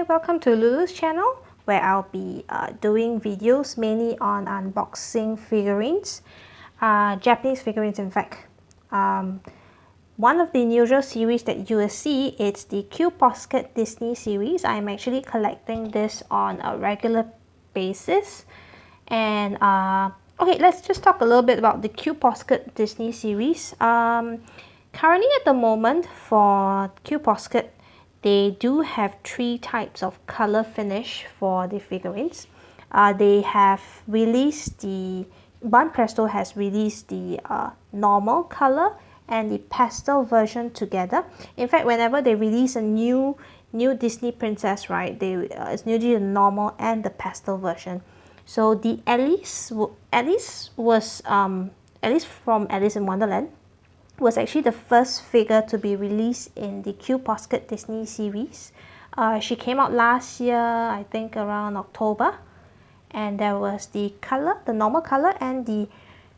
welcome to Lulu's channel, where I'll be doing videos mainly on unboxing figurines, Japanese figurines in fact. One of the unusual series that you will see is the Posket Disney series. I'm actually collecting this on a regular basis. And okay, let's just talk a little bit about the Posket Disney series. Currently at the moment for Posket, they do have 3 types of color finish for the figurines. They have released the Presto has released the normal color and the pastel version together. In fact, whenever they release a new Disney princess, right, it's usually the normal and the pastel version. So the Alice was Alice from Alice in Wonderland was actually the first figure to be released in the Posket Disney series. She came out last year, I think around October, and there was the color, the normal color, and the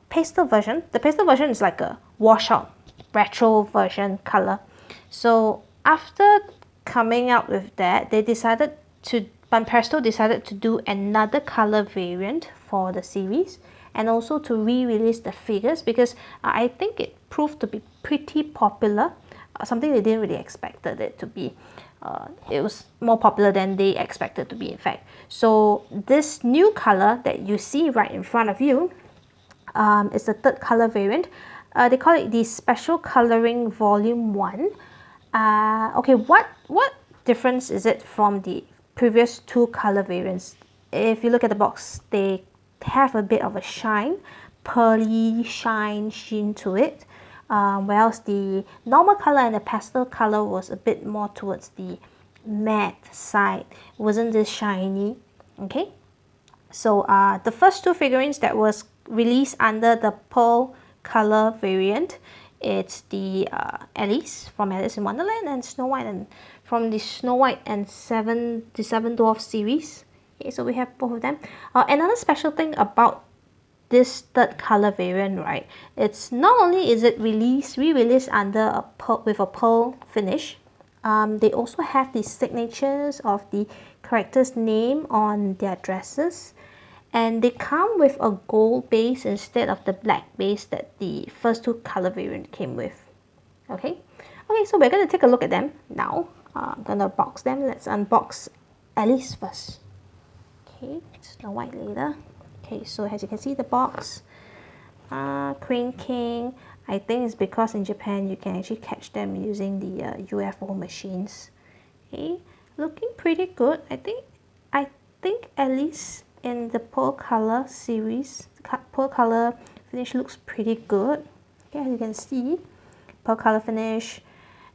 pastel version. The pastel version is like a washout retro version color. So after coming out with that, they decided to Presto decided to do another color variant for the series, and also to re-release the figures because I think it proved to be pretty popular, something they didn't really expected it to be. It was more popular than they expected to be, in fact. So this new color that you see right in front of you is the 3rd color variant. They call it the Special Coloring Volume 1. Okay, what difference is it from the previous 2 color variants? If you look at the box, they have a bit of a shine, pearly sheen to it, whereas the normal color and the pastel color was a bit more towards the matte side. It wasn't this shiny. Okay, so the first 2 figurines that was released under the pearl color variant, it's the Alice from Alice in Wonderland and Snow White, and from the Snow White and the Seven Dwarfs series. Okay, so we have both of them. Another special thing about this 3rd color variant, right? It's not only is it re-released under a with a pearl finish. They also have the signatures of the character's name on their dresses. And they come with a gold base instead of the black base that the first 2 color variant came with. Okay, so we're going to take a look at them now. I'm going to box them. Let's unbox Alice first. Okay, Snow White later. Okay, so as you can see the box, Crane King. I think it's because in Japan you can actually catch them using the UFO machines. Okay, looking pretty good. I think Alice in the pearl color series, pearl color finish looks pretty good. Okay, as you can see, pearl color finish,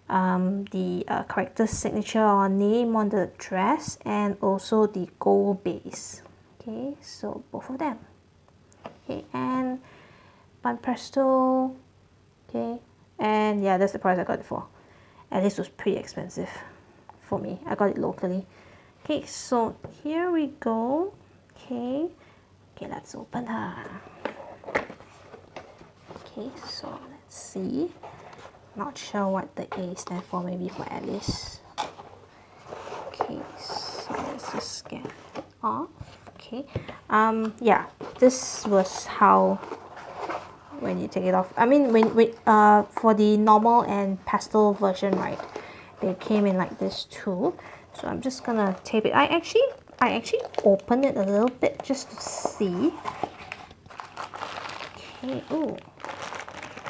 the character's signature or name on the dress, and also the gold base. Okay, so both of them. Okay, and Presto. Okay, and yeah, that's the price I got it for. At least it was pretty expensive for me. I got it locally. Okay, so here we go. Okay, let's open her. Okay, so let's see. Not sure what the A stands for, maybe for Alice. Okay, so let's just get it off. Okay, yeah, this was how when you take it off. I mean, for the normal and pastel version, right, they came in like this too. So I'm just gonna tape it. I actually opened it a little bit just to see. Okay, oh,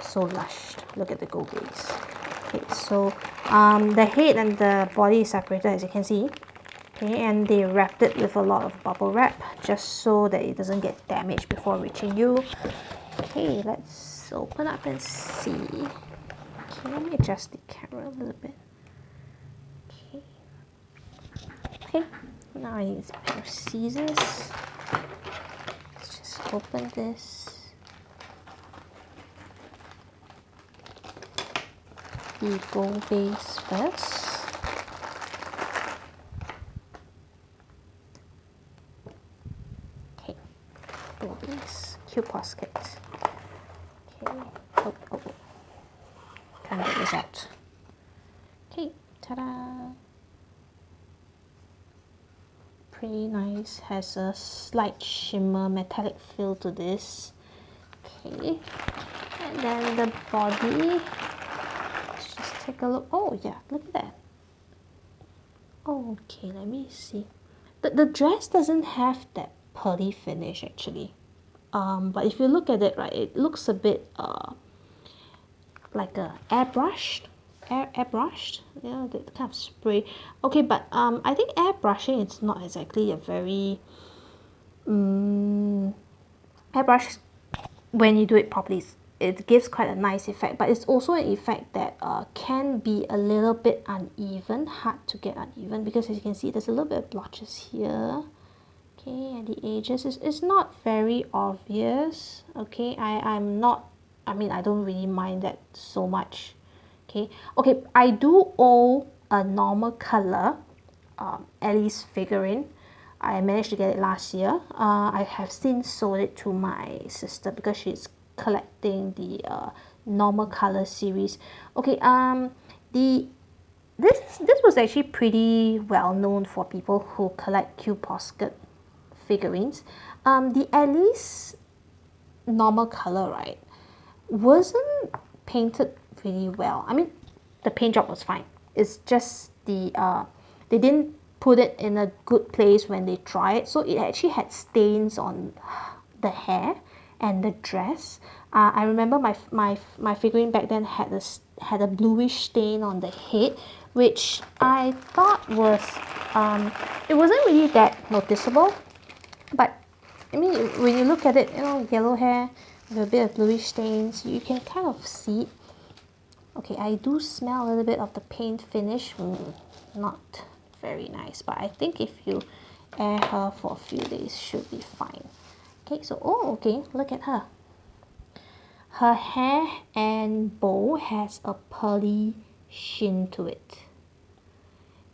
so lush. Look at the gold base. Okay, so the head and the body is separated, as you can see. Okay, and they wrapped it with a lot of bubble wrap just so that it doesn't get damaged before reaching you. Okay, let's open up and see. Okay, let me adjust the camera a little bit. Okay, now I need a pair of scissors. Let's just open this. The gold base first. Okay, gold base, Posket. Okay, oh. Can't get this out. Okay, ta-da! pretty nice. Has a slight shimmer metallic feel to this. Okay, and then the body, let's just take a look. Oh yeah, look at that. Okay, let me see. The dress doesn't have that pearly finish actually. But if you look at it, right, it looks a bit like a airbrushed, yeah, that kind of spray. Okay, but I think airbrushing is not exactly a very airbrush. When you do it properly, it gives quite a nice effect, but it's also an effect that can be a little bit uneven, hard to get uneven, because as you can see, there's a little bit of blotches here. Okay, at the edges, it's not very obvious. Okay, I'm not, I mean, I don't really mind that so much. Okay, I do owe a normal color Alice figurine. I managed to get it last year. I have since sold it to my sister because she's collecting the normal color series. Okay, this was actually pretty well known for people who collect Posket figurines. The Alice normal color, right, wasn't painted really well. I mean, the paint job was fine. It's just they didn't put it in a good place when they tried, so it actually had stains on the hair and the dress. I remember my figurine back then had a bluish stain on the head, which I thought was it wasn't really that noticeable, but I mean, when you look at it, you know, yellow hair with a bit of bluish stains, you can kind of see it. Okay, I do smell a little bit of the paint finish. Not very nice, but I think if you air her for a few days, should be fine. Okay, so, oh, okay, look at her. Her hair and bow has a pearly sheen to it.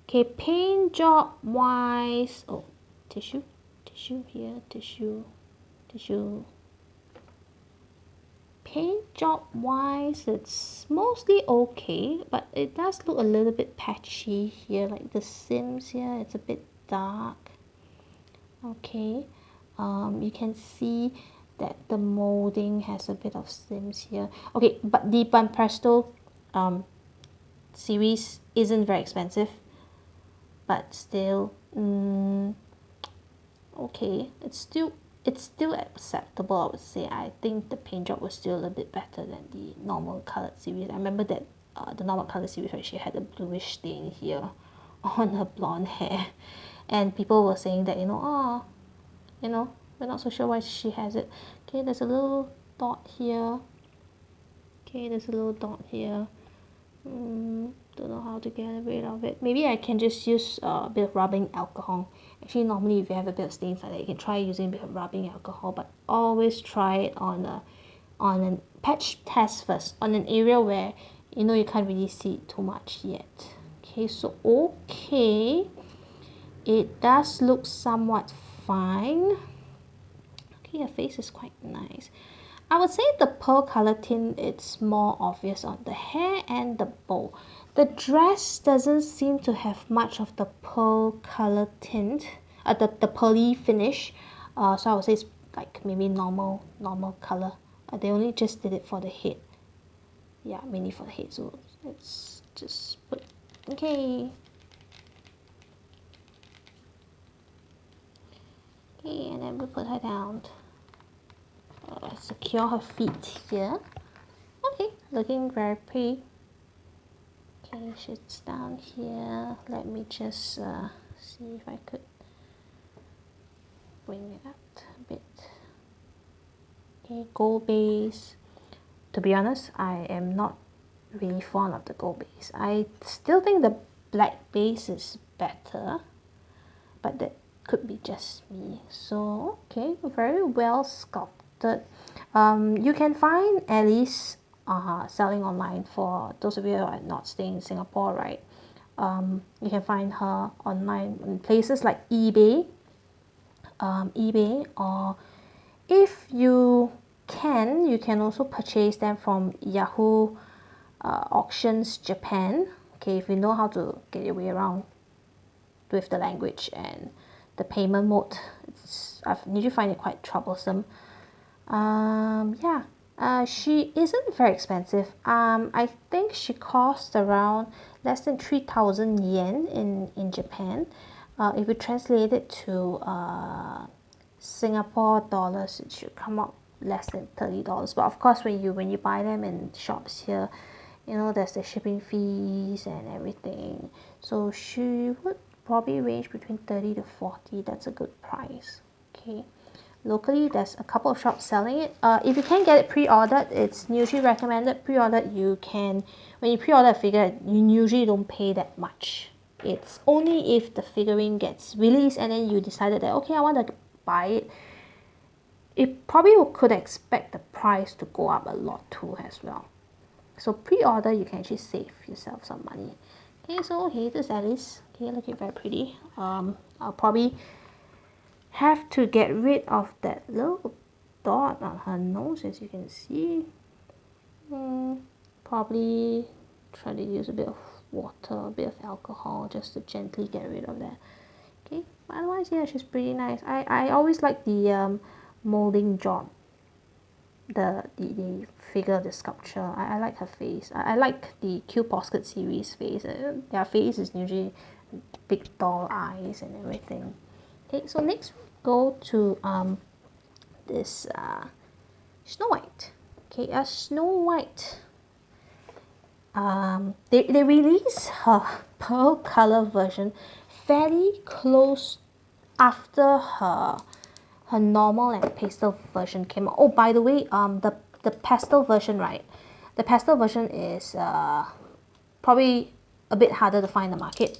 Okay, paint job wise, oh, tissue here, tissue. Paint job wise, it's mostly okay, but it does look a little bit patchy here, like the seams here, it's a bit dark. Okay, you can see that the molding has a bit of seams here. Okay, but the Presto series isn't very expensive, but still, okay, it's still acceptable, I would say. I think the paint job was still a little bit better than the normal colored series. I remember that the normal color series, right, she had a bluish stain here on her blonde hair, and people were saying that, you know, oh, you know, we're not so sure why she has it. Okay, there's a little dot here. Okay, there's a little dot here. Don't know how to get rid of it. Maybe I can just use a bit of rubbing alcohol. Actually, normally if you have a bit of stains like that, you can try using a bit of rubbing alcohol, but always try it on a patch test first, on an area where you know you can't really see it too much yet. Okay, so okay, it does look somewhat fine. Okay, your face is quite nice. I would say the pearl color tint, it's more obvious on the hair and the bow. The dress doesn't seem to have much of the pearl color tint, the pearly finish. So I would say it's like maybe normal color. They only just did it for the head. Yeah, mainly for the head. So let's just put, okay. Okay, and then we put her down. Secure her feet here. Okay, looking very pretty. Okay, she's down here. Let me just see if I could bring it up a bit. Okay, gold base. To be honest, I am not really fond of the gold base. I still think the black base is better, but that could be just me. So, okay, very well sculpted. You can find Alice selling online. For those of you who are not staying in Singapore, right? You can find her online in places like eBay, or if you can also purchase them from Yahoo Auctions Japan. Okay, if you know how to get your way around with the language and the payment mode. I usually find it quite troublesome. Yeah, she isn't very expensive. I think she cost around less than 3,000 yen in Japan. If we translate it to Singapore dollars, it should come up less than $30. But of course, when you buy them in shops here, you know, there's the shipping fees and everything. So she would probably range between 30 to 40. That's a good price. Okay. Locally, there's a couple of shops selling it. If you can get it pre-ordered, it's usually recommended pre-ordered. You can, when you pre-order a figure, you usually don't pay that much. It's only if the figurine gets released and then you decided that, okay, I want to buy it, it probably could expect the price to go up a lot too as well. So pre-order, you can actually save yourself some money. Okay, so okay, this is Alice. Okay, looking very pretty. I'll probably have to get rid of that little dot on her nose, as you can see. Probably try to use a bit of water, a bit of alcohol, just to gently get rid of that. Okay, but otherwise, yeah, she's pretty nice. I always like the molding job, the figure, the sculpture. I like her face. I like the Posket series face. Their face is usually big doll eyes and everything. Okay, so next we go to this Snow White. Okay, Snow White. They released her pearl color version fairly close after her normal and pastel version came out. Oh, by the way, the pastel version, right? The pastel version is probably a bit harder to find in the market.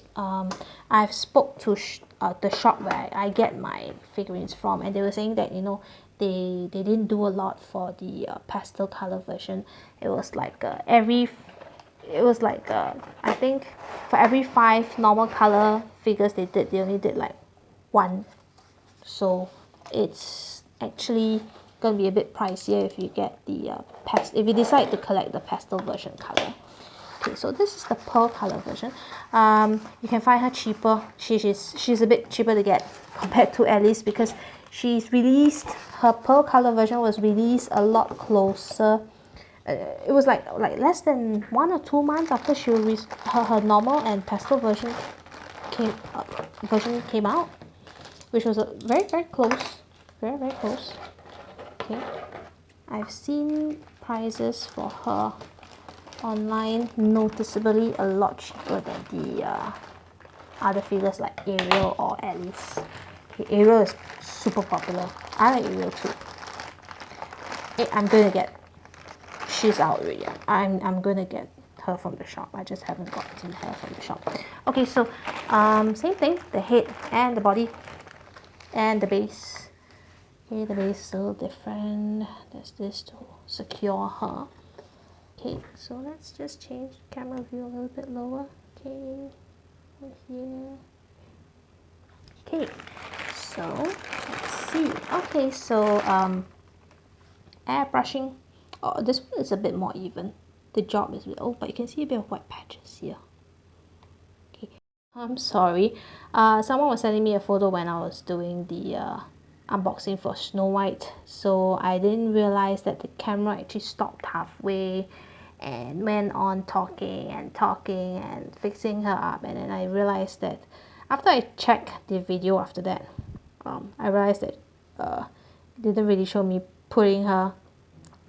I've spoke to the shop where I get my figurines from, and they were saying that, you know, they didn't do a lot for the pastel color version. It was like I think for every 5 normal color figures they only did like 1. So it's actually gonna be a bit pricier if you get the if you decide to collect the pastel version color. Okay, so this is the pearl color version. You can find her cheaper. She's a bit cheaper to get compared to Alice, because she's released, her pearl color version was released a lot closer. It was like less than 1 or 2 months after she released her normal and pastel version came out, which was very close, very close. Okay, I've seen prices for her online noticeably a lot cheaper than the other figures like Ariel or Alice. Okay, Ariel is super popular. I like Ariel too. Okay, I'm gonna get, she's out already. I'm gonna get her from the shop. I just haven't gotten her from the shop. Okay, so same thing, the head and the body and the base. Okay, the base is a little different. There's this to secure her. Okay, so let's just change the camera view a little bit lower. Okay, right here. Okay, so let's see. Okay, so airbrushing. Oh, this one is a bit more even. The job is a bit, oh, but you can see a bit of white patches here. Okay, I'm sorry. Someone was sending me a photo when I was doing the unboxing for Snow White, so I didn't realize that the camera actually stopped halfway and went on talking and fixing her up, and then I realized that after I checked the video after that, I realized that it didn't really show me putting her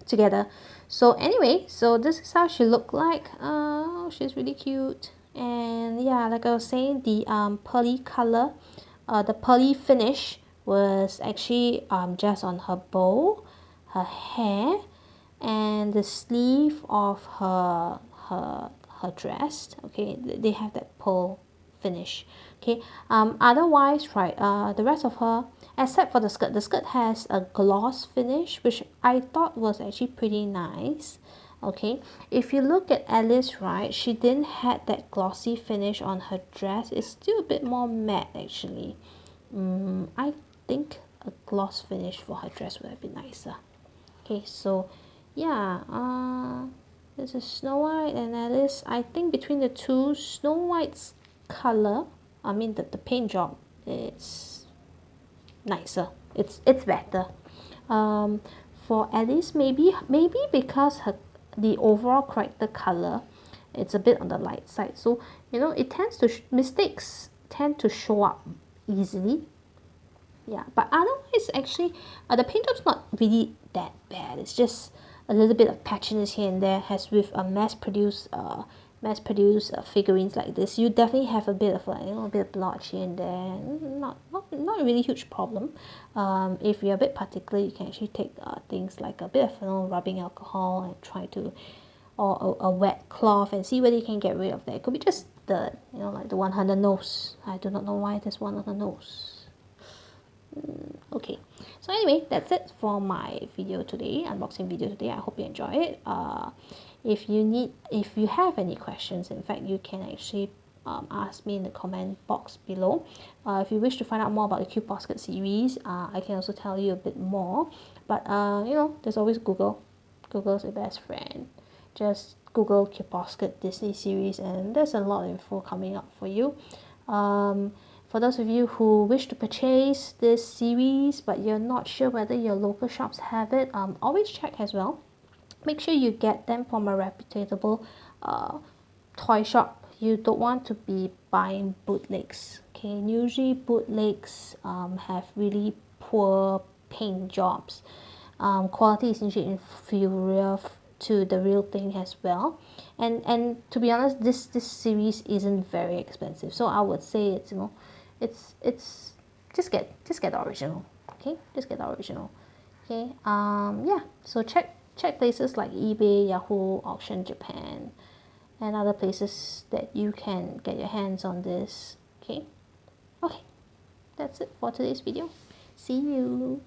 together. So anyway, so this is how she looked like. She's really cute. And yeah, like I was saying, the pearly color, the pearly finish was actually just on her bow, her hair, and the sleeve of her dress. Okay, they have that pearl finish. Okay, otherwise, right, the rest of her, except for the skirt has a gloss finish, which I thought was actually pretty nice. Okay, if you look at Alice, right, she didn't have that glossy finish on her dress. It's still a bit more matte actually. I think a gloss finish for her dress would have been nicer. Okay, so yeah, this is Snow White and Alice. I think between the two, Snow White's color, I mean the paint job, it's nicer. It's better. For Alice, maybe because the overall character color, it's a bit on the light side, so you know it tends to mistakes tend to show up easily. Yeah, but otherwise actually the paint job's not really that bad. It's just a little bit of patchiness here and there, as with a mass produced figurines like this. You definitely have a bit of like, you know, a bit of blotch here and there. Not a really huge problem. If you're a bit particular, you can actually take things like a bit of, you know, rubbing alcohol and try to, or a wet cloth, and see whether you can get rid of that. It could be just the, you know, like the one on the nose. I do not know why there's one on the nose. Okay, so anyway, that's it for my video today, unboxing video today. I hope you enjoy it. If you have any questions, in fact, you can actually ask me in the comment box below. If you wish to find out more about the Cute Posket series, I can also tell you a bit more. But you know, there's always Google. Google's your best friend. Just Google Cute Posket Disney series, and there's a lot of info coming up for you. For those of you who wish to purchase this series but you're not sure whether your local shops have it, always check as well. Make sure you get them from a reputable toy shop. You don't want to be buying bootlegs. Okay, usually bootlegs have really poor paint jobs. Quality is usually inferior to the real thing as well, and to be honest, this series isn't very expensive, so I would say it's, you know, it's just get the original. Okay, just get the original. Okay, yeah, so check places like eBay, Yahoo Auction Japan, and other places that you can get your hands on this. Okay, that's it for today's video. See you.